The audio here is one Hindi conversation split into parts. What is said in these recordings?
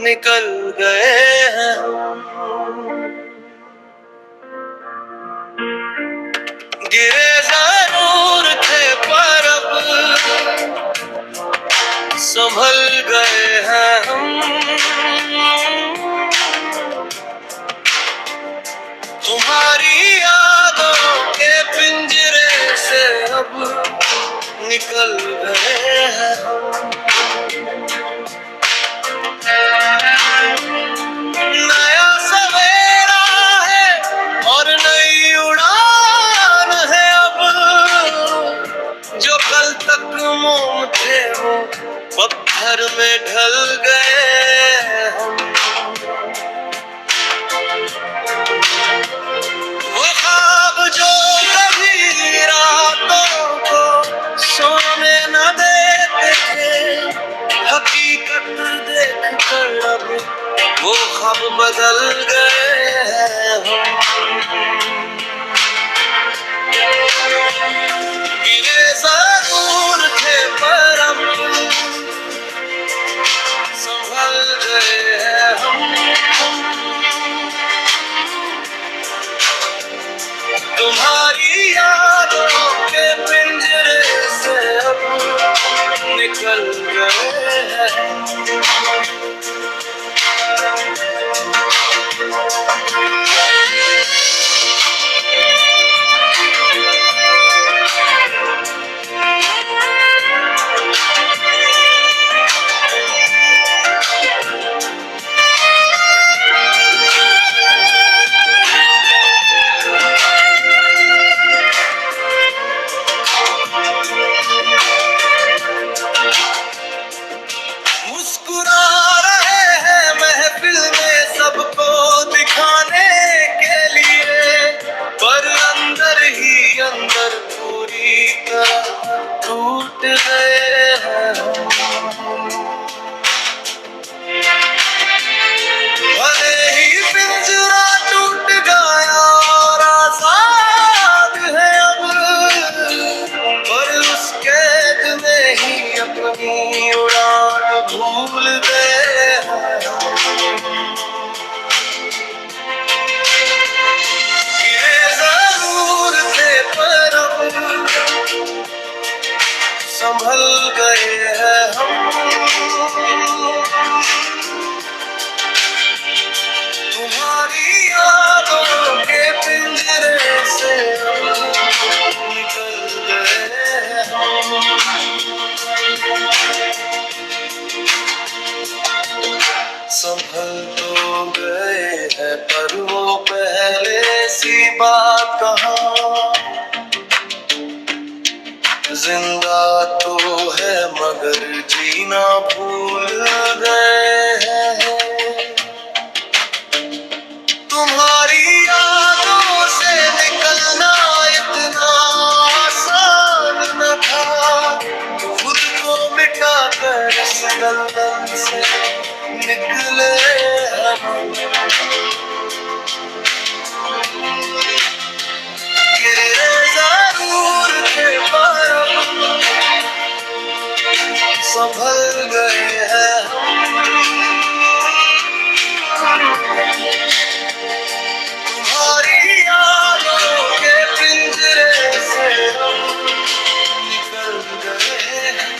निकल गए हैं गिरे जरूर थे पर अब संभल गए हैं हम तुम्हारी यादों के पिंजरे से अब निकल गए हैं हम नया सवेरा है और नई उड़ान है अब जो कल तक मोम थे वो पत्थर में ढल गए हम वो ख्वाब जो कभी रातों को सोने न देते थे हकीकत देख कर अब वो ख्वाब बदल गए हैं गिरे जरूर थे पर अब संभल गए हैं हम तुम्हारी यादों के पिंजरे से अब निकल गए हैं मुस्कुरा रहे हैं महफिल में सबको दिखाने के लिए पर अंदर ही अंदर पूरी तरह टूट गए हैं भले ही पिंजरा टूट गया और आजाद है अब पर उस कैद में ही अपनी उड़ान भूल गए गिरे जरूर थे पर अब संभल गए हैं हम तुम्हारी यादों के पिंजरे से निकल गए हैं संभल तो गए हैं पर वो पहले सी बात कहाँ जिंदा तो है मगर जीना भूल गए हैं तुम्हारी यादों से निकलना इतना आसान न था खुद को मिटा कर इस दलदल से निकले हम गिरे जरूर थे पर संभल गए हैं तुम्हारी यादों के पिंजरे से निकल गए हैं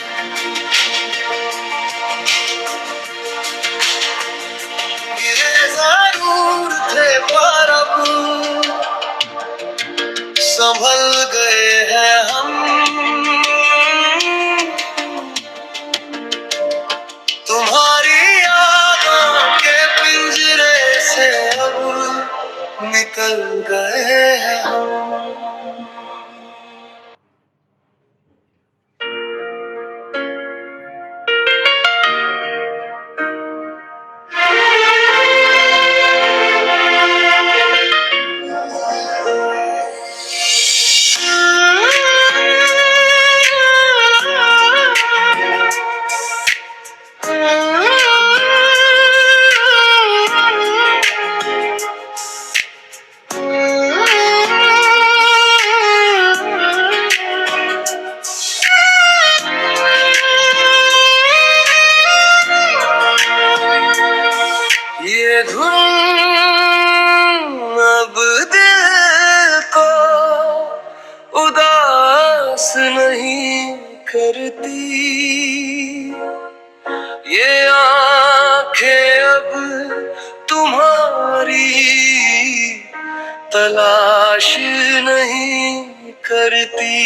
गिरे जरूर थे पर अब संभल गए हैं हम तुम्हारी यादों के पिंजरे से अब निकल गए हैं हम करती, ये आंखें अब तुम्हारी तलाश नहीं करती।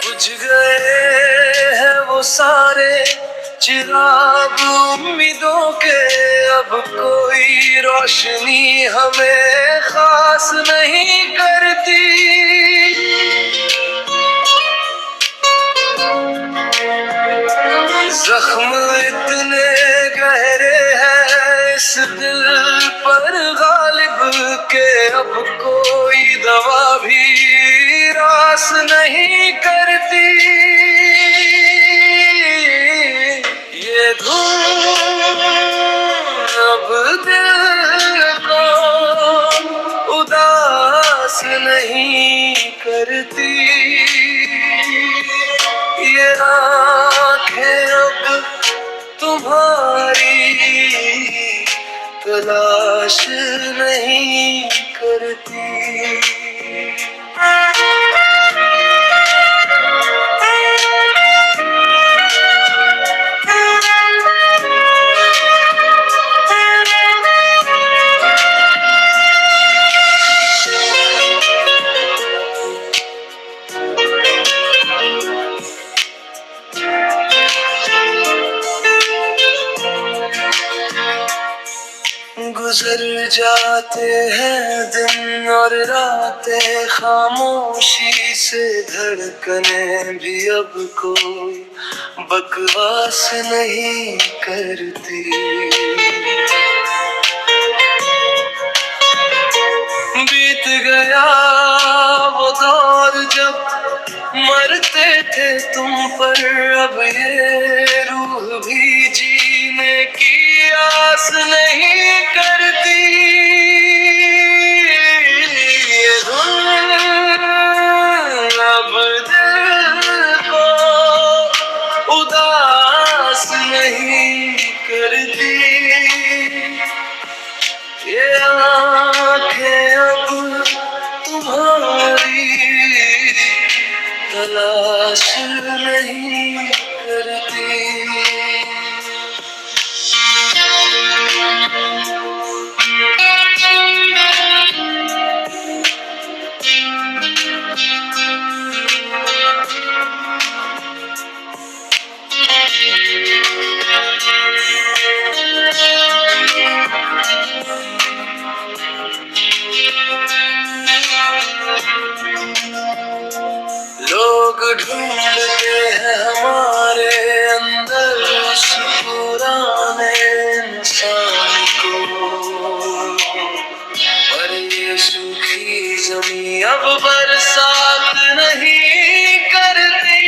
बुझ गए हैं वो सारे चिराग उम्मीदों के, अब कोई रोशनी हमें खास नहीं करती। जख्म इतने गहरे हैं इस दिल पर गालिब के, अब कोई दवा भी रास नहीं करती। ये धूम अब दिल को उदास नहीं करती, ये आंखें अब तुम्हारी तलाश नहीं करती। गुजर जाते हैं दिन और रातें, खामोशी से धड़कने भी अब कोई बकवास नहीं करती। बीत गया वो दौर जब मरते थे तुम पर, अब ये रूह भी जीने की आस नहीं करती। ये धुन अब दिल को उदास नहीं करती, ये आंखें अब तुम्हारी तलाश नहीं करती। लोग ढूंढते हैं हमारे अंदर उस पुराने इंसान को, पर ये सूखी जमीन अब बरसात नहीं करती।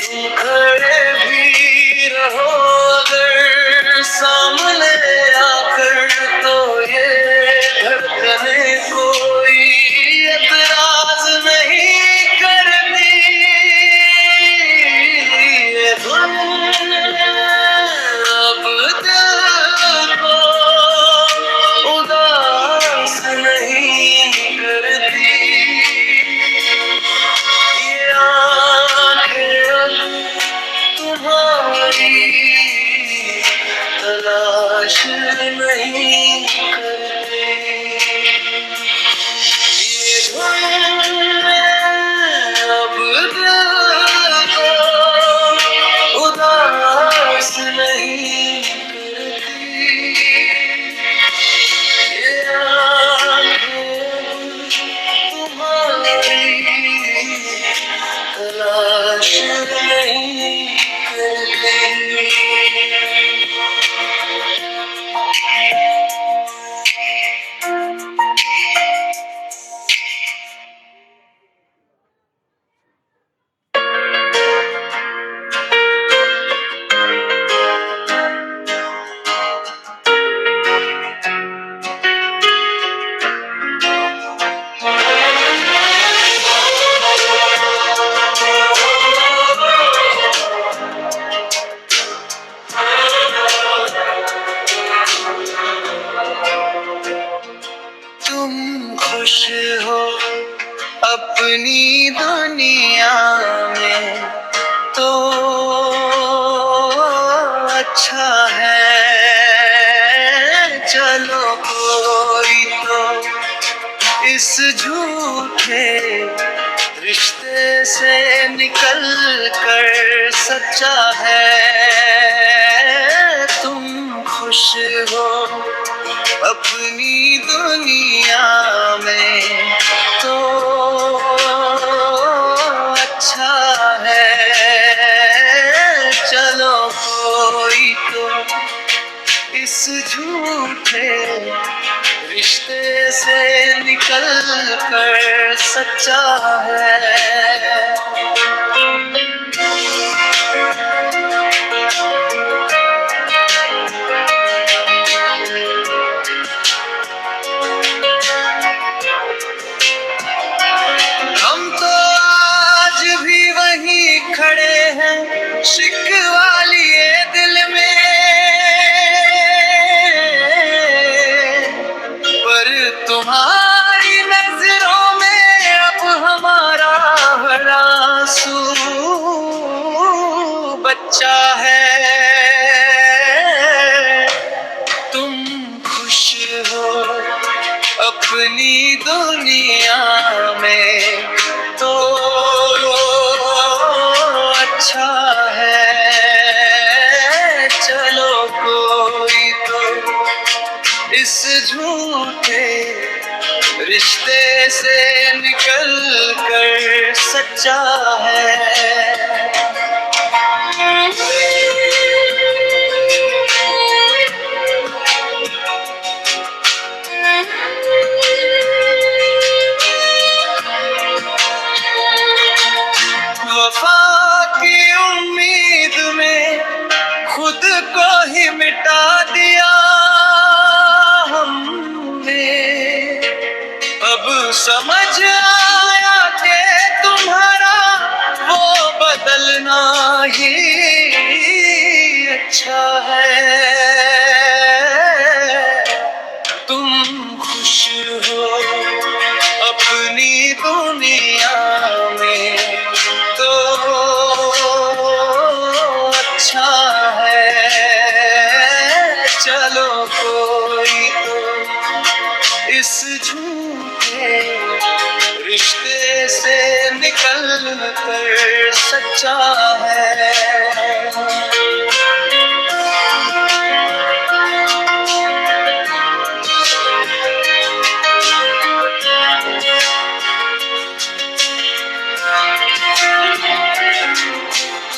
तुम खड़े भी रहो अगर सामने आकर, तो ये धड़कने कोई एतराज नहीं करती। इस झूठे रिश्ते से निकल कर सच्चा है। तुम खुश हो अपनी दुनिया में तो अच्छा है। चलो कोई तो इस झूठे रिश्ते से निकल कर सच्चा है। हम तो आज भी वहीं खड़े हैं शिकवा लिए दिल में, पर तुम्हारी नजरों में अब हमारा हर आंसू बच्चा है। तुम खुश हो अपनी दुनिया में तो अच्छा है। चलो कोई तो इस झूठे रिश्ते से निकल कर सच्चा है। वफा की उम्मीद में खुद को ही मिटा दिया हमने। अब समझ आया कि तुम्हारा वो बदलना ही अच्छा है। तुम खुश हो अपनी दुनिया में तो अच्छा है। चलो कोई तो इस झूठे रिश्ते से निकल कर सच्चा है।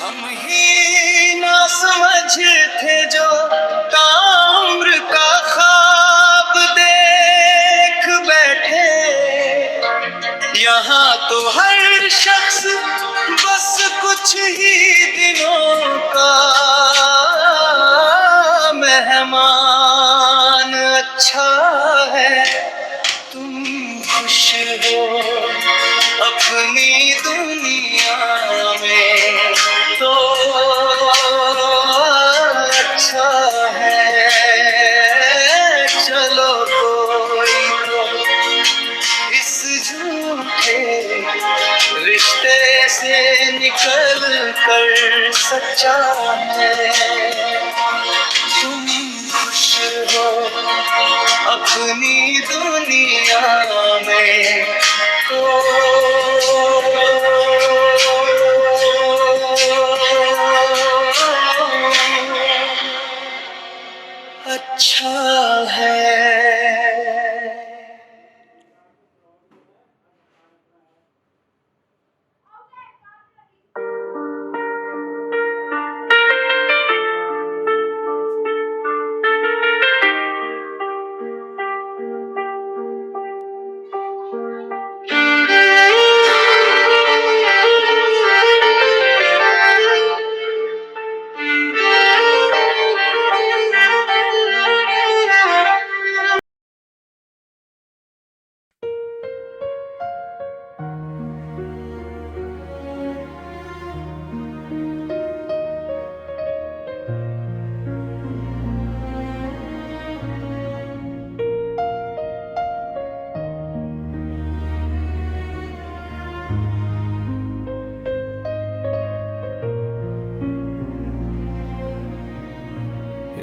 हम ही ना समझ थे जो ताउम्र का ख्वाब देख बैठे। यहाँ तो हर शख्स बस कुछ ही दिनों का मेहमान अच्छा है। तुम खुश हो अपनी दुनिया में तो अच्छा है। चलो कोई तो इस झूठे रिश्ते से निकल कर सच्चा है। तुम खुश हो अपनी दुनिया में तो अच्छा है।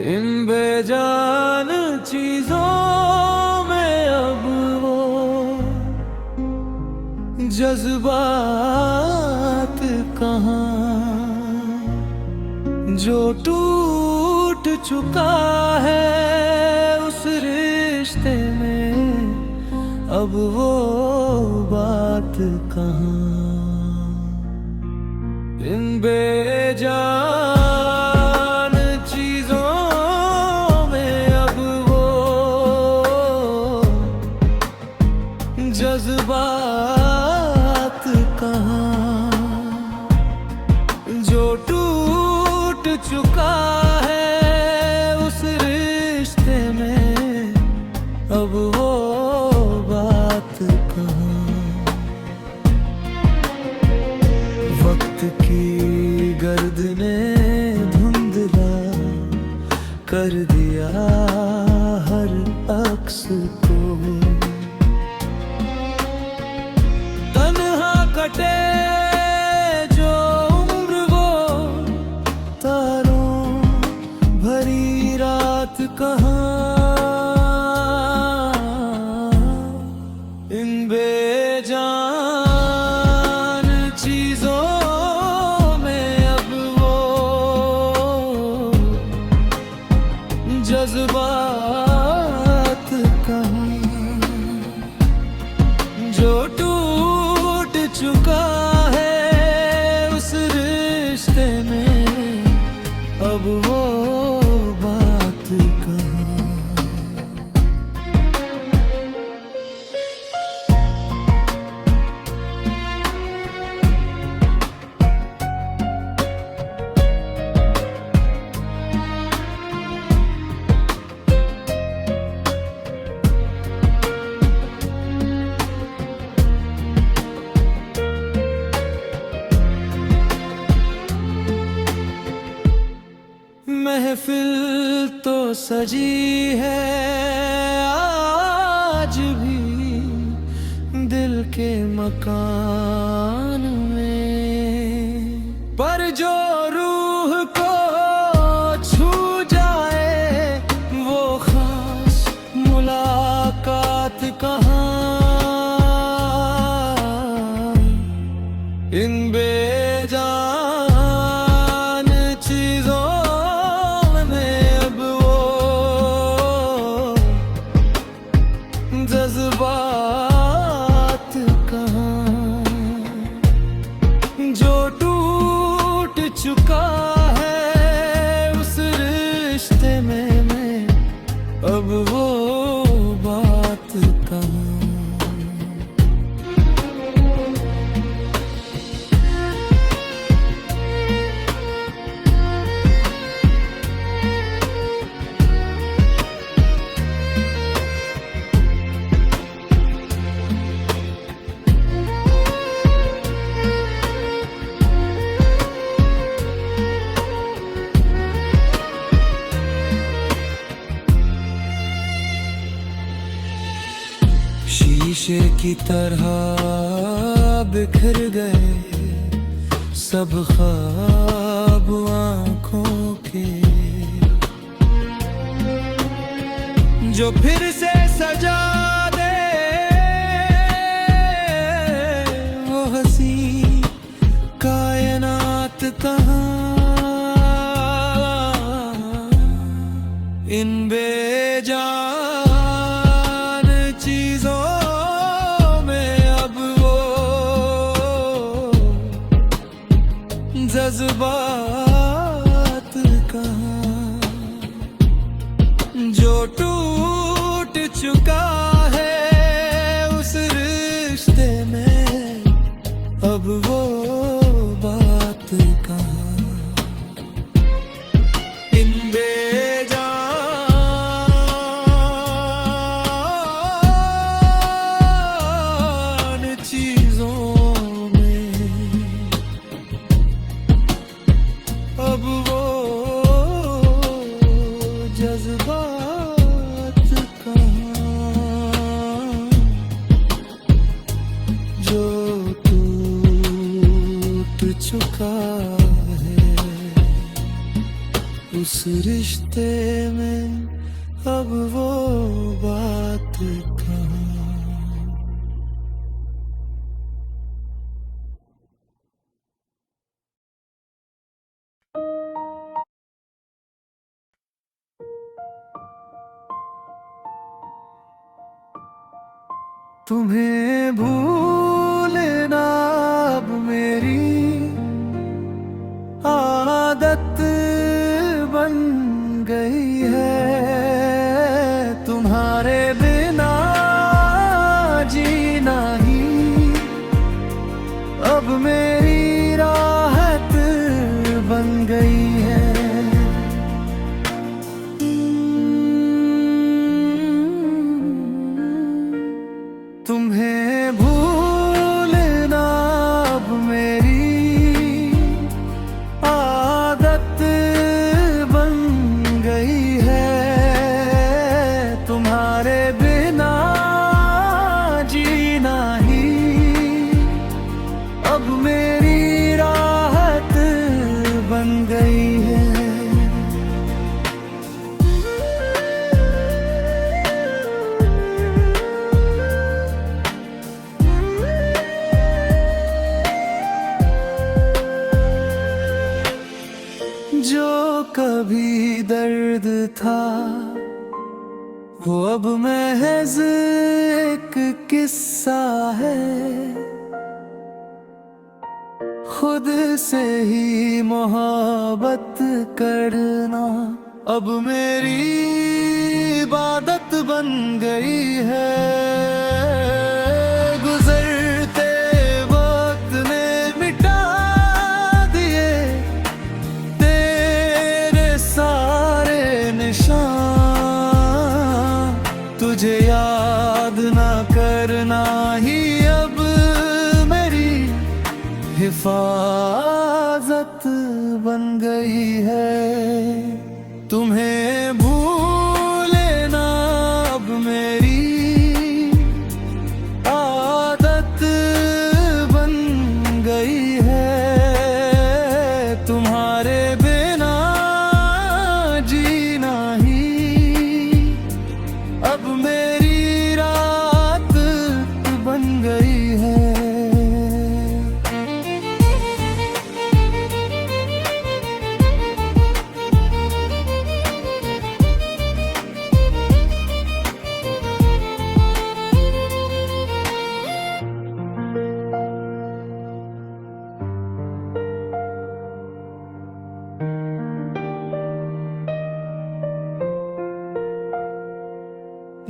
इन बेजान चीजों में अब वो जज्बात कहाँ, जो टूट चुका है उस रिश्ते में, अब वो बात कहाँ। इन बेजान चीजों में अब वो जज्बात कहाँ, जो टूट चुका है उस रिश्ते में, अब वो बात कहाँ। वक्त की गर्द ने धुंधला कर दिया हर अक्स को, तन्हा कटे जो उम्र वो तारों भरी रात कहाँ। इन बेजान चीजों में अब वो जज्बात कहाँ, जो टूट चुका है उस रिश्ते में, अब वो बात कहाँ। महफिल तो सजी है आज भी दिल के मकान में, पर जो रूह को छू जाए वो खास मुलाकात कहाँ। इन बेजान चीजों जज्बात कहाँ, जो टूट चुका है उस रिश्ते में, अब वो बात कहाँ। शीशे की तरह बिखर गए सब ख्वाब आँखों के, जो फिर से सजा दे वो हंसी कायनात कहाँ। इन बेजान चीजों में अब वो जज्बात कहाँ, जो टूट चुका है उस रिश्ते में, अब वो बात कहाँ। इन बेजान चीजों में अब वो जज्बात कहाँ, जो टूट चुका है उस रिश्ते में, अब वो बात कहाँ। तुम्हें भूलना अब मेरी आदत बन गई है। तुम्हारे बिना जीना ही अब मेरी राहत बन गई है। तुम्हें भूलना अब मेरी आदत बन गई है। तुम्हारे बिना जीना ही अब मेरी राहत बन गई है। जो कभी दर्द था वो अब महज एक किस्सा है। खुद से ही मोहब्बत करना अब मेरी इबादत बन गई है। गुजरते वक्त ने मिटा दिए तेरे सारे निशान। तुझे याद ना करना ही अब मेरी हिफाजत बन गई है। तुम्हें भूलना अब मेरी आदत बन गई है। तुम्हारे बिना जीना ही अब मेरी रात बन गई है।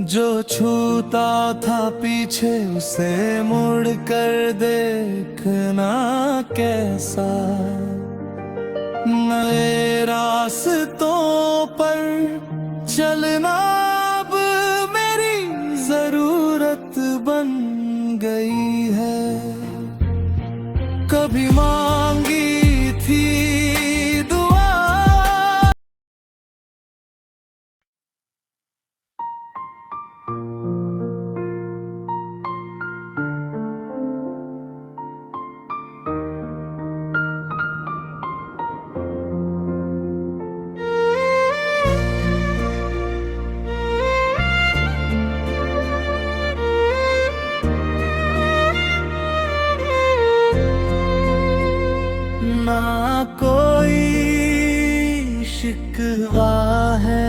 जो छूता था पीछे उसे मुड़ कर देखना कैसा। नए रास्तों पर चलना अब मेरी जरूरत बन गई है। कभी मांगी थी दुआ ना कोई शिकवा है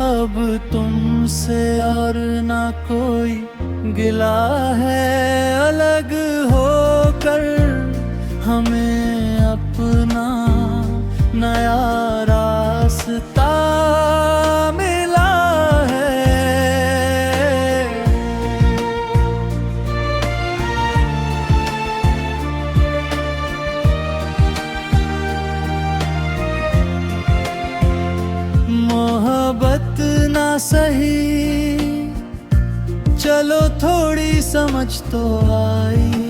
अब तुमसे और ना कोई गिला है। अलग होकर हमें अपना नया रास्ता मिला है। मोहब्बत ना सही चलो थोड़ी समझ तो आई।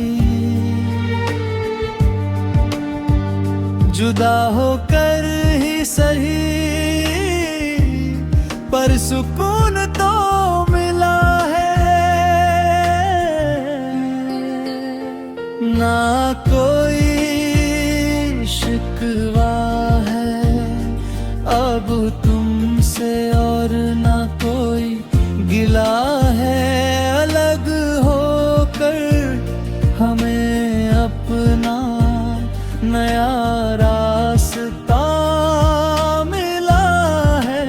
जुदा होकर ही सही पर सुकून तो मिला है। ना कोई शिकवा है अब तुमसे और ना कोई गिला है। अलग होकर हमें अपना नया रास्ता मिला है।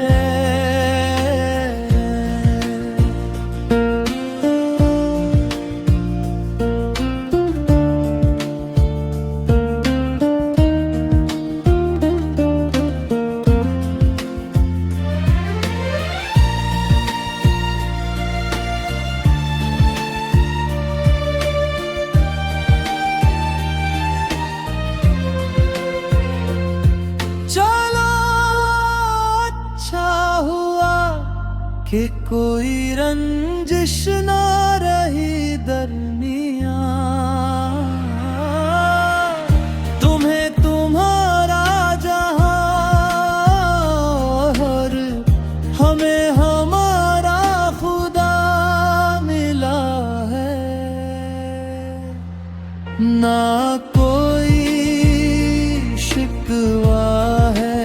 कि कोई रंजिश ना रही दरमिया, तुम्हें तुम्हारा जहां और हमें हमारा खुदा मिला है। ना कोई शिकवा है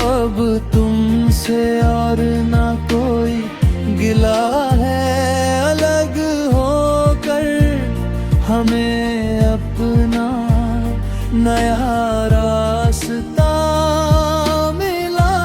अब तुमसे और ना कोई गिला है, अलग होकर हमें अपना नया रास्ता मिला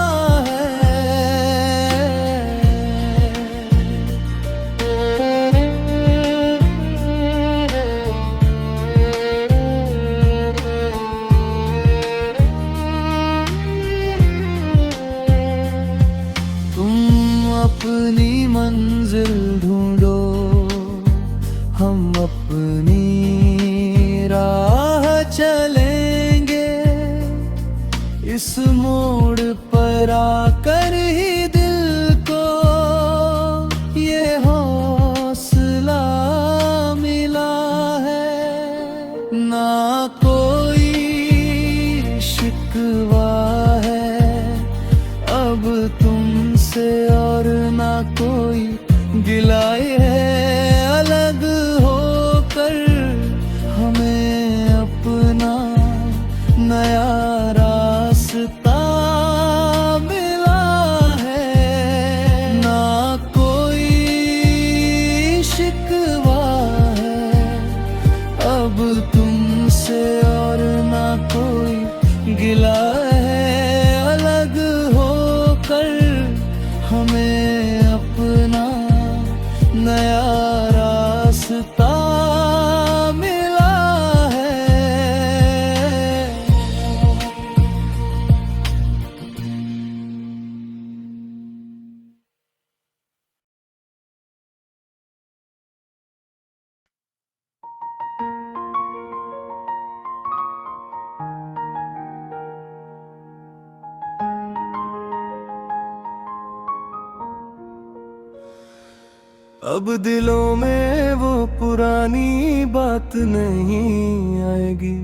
अपनी मंजिल ढूंढो, हम अपनी राह चलेंगे। इस मोड़ पर आकर ही दिल को ये हौसला मिला है। ना कोई शिकवा है अब तुमसे और ना कोई गिलाए है, अलग होकर हमें अपना नया रास्ता मिला है। ना कोई शिकवा है अब तुमसे और ना कोई गिला है, अलग होकर हमें अपना नया रास्ता मिला है। अब दिलों में वो पुरानी बात नहीं आएगी,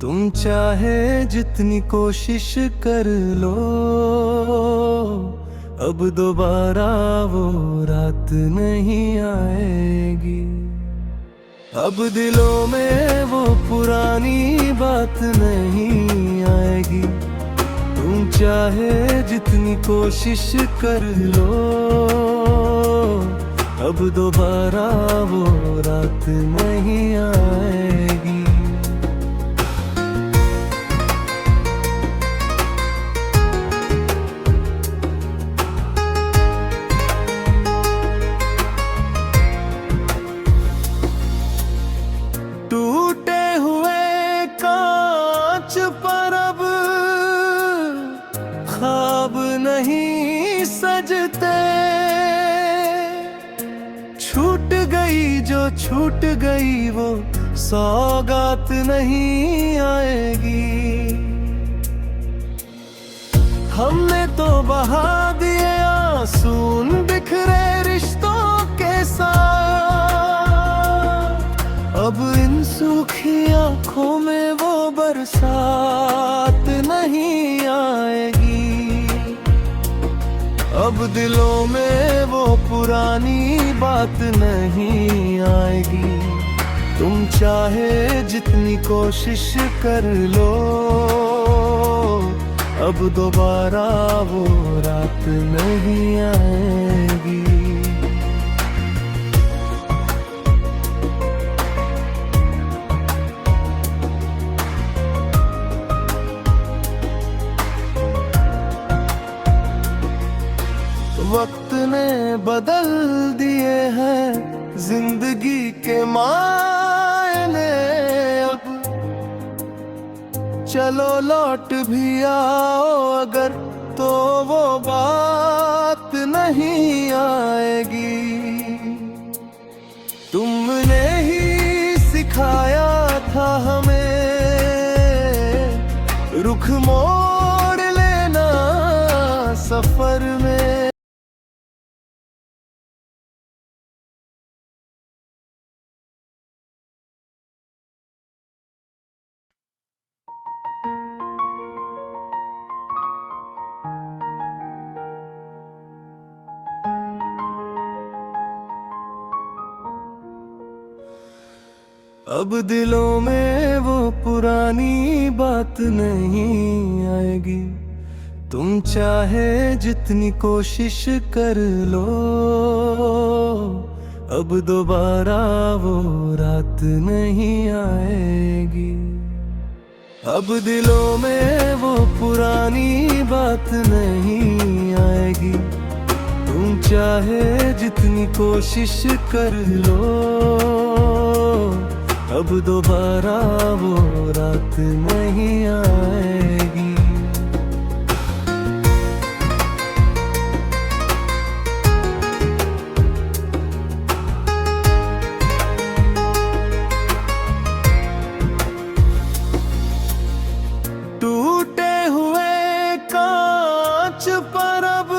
तुम चाहे जितनी कोशिश कर लो। अब दोबारा वो रात नहीं आएगी। अब दिलों में वो पुरानी बात नहीं आएगी, तुम चाहे जितनी कोशिश कर लो। अब दोबारा वो रात नहीं आएगी। टूटे हुए कांच पर अब ख्वाब नहीं सजते, छूट गई जो छूट गई वो सौगात नहीं आएगी। हमने तो बहा दिए आंसून बिखरे रिश्तों के साथ, अब इन सूखी आंखों में वो बरसात नहीं आएगी। अब दिलों में वो पुरानी बात नहीं आएगी, तुम चाहे जितनी कोशिश कर लो। अब दोबारा वो रात नहीं आएगी। वक्त ने बदल दिए हैं जिंदगी के मायने, अब चलो लौट भी आओ अगर तो वो बात नहीं आएगी। तुमने ही सिखाया था हमें रुख मोड़ लेना सफर में। अब दिलों में वो पुरानी बात नहीं आएगी। तुम चाहे जितनी कोशिश कर लो, अब दोबारा वो रात नहीं आएगी। अब दिलों में वो पुरानी बात नहीं आएगी। तुम चाहे जितनी कोशिश कर लो, अब दोबारा वो रात नहीं आएगी। टूटे हुए कांच पर अब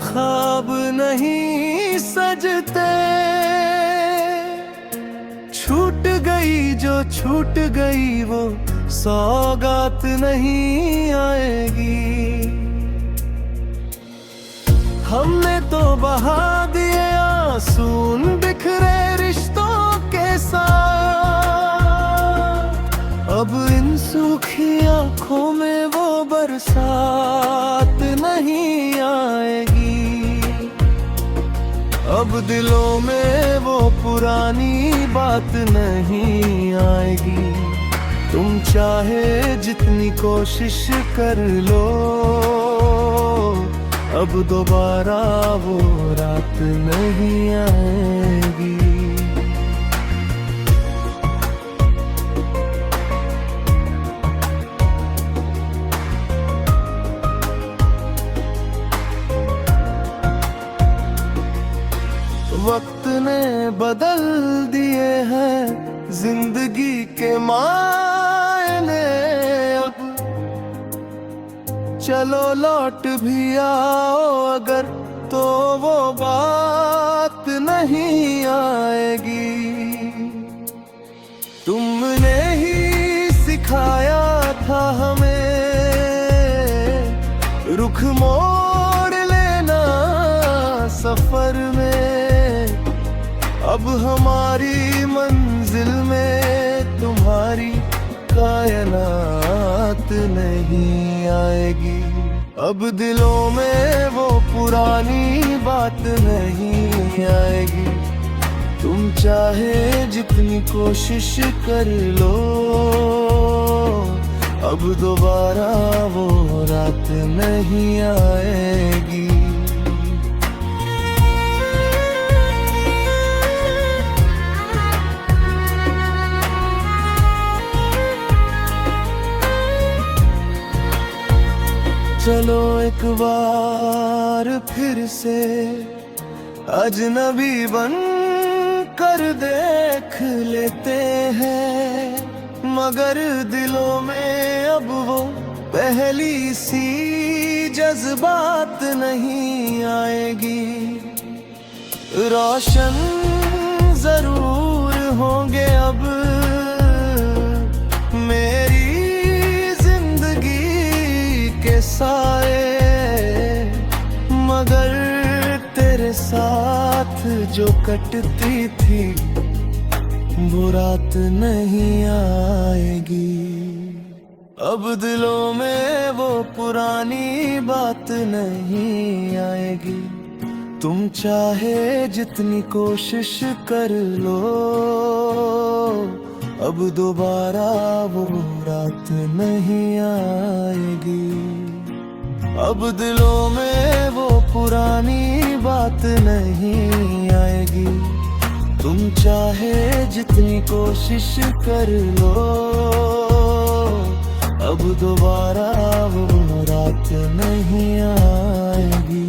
ख्वाब नहीं सजते। छूट गई जो छूट गई वो सौगात नहीं आएगी। हमने तो बहा दिए आंसून बिखरे रिश्तों के साथ। अब इन सूखी आंखों में वो बरसात नहीं आएगी। अब दिलों में वो पुरानी बात नहीं आएगी। तुम चाहे जितनी कोशिश कर लो, अब दोबारा वो रात नहीं आएगी। वक्त ने बदल दिए हैं जिंदगी के मायने। अब चलो लौट भी आओ अगर, तो वो बात नहीं आएगी। तुमने ही सिखाया था हमें रुख मोड़ लेना सफर में। अब हमारी मंजिल में तुम्हारी कायनात नहीं आएगी। अब दिलों में वो पुरानी बात नहीं आएगी। तुम चाहे जितनी कोशिश कर लो, अब दोबारा वो रात नहीं आएगी। चलो एक बार फिर से अजनबी बन कर देख लेते हैं। मगर दिलों में अब वो पहली सी जज्बात नहीं आएगी। रोशन जरूर होंगे अब मेरी साए, मगर तेरे साथ जो कटती थी वो रात नहीं आएगी। अब दिलों में वो पुरानी बात नहीं आएगी। तुम चाहे जितनी कोशिश कर लो, अब दोबारा वो रात नहीं आएगी। अब दिलों में वो पुरानी बात नहीं आएगी। तुम चाहे जितनी कोशिश कर लो, अब दोबारा वो रात नहीं आएगी।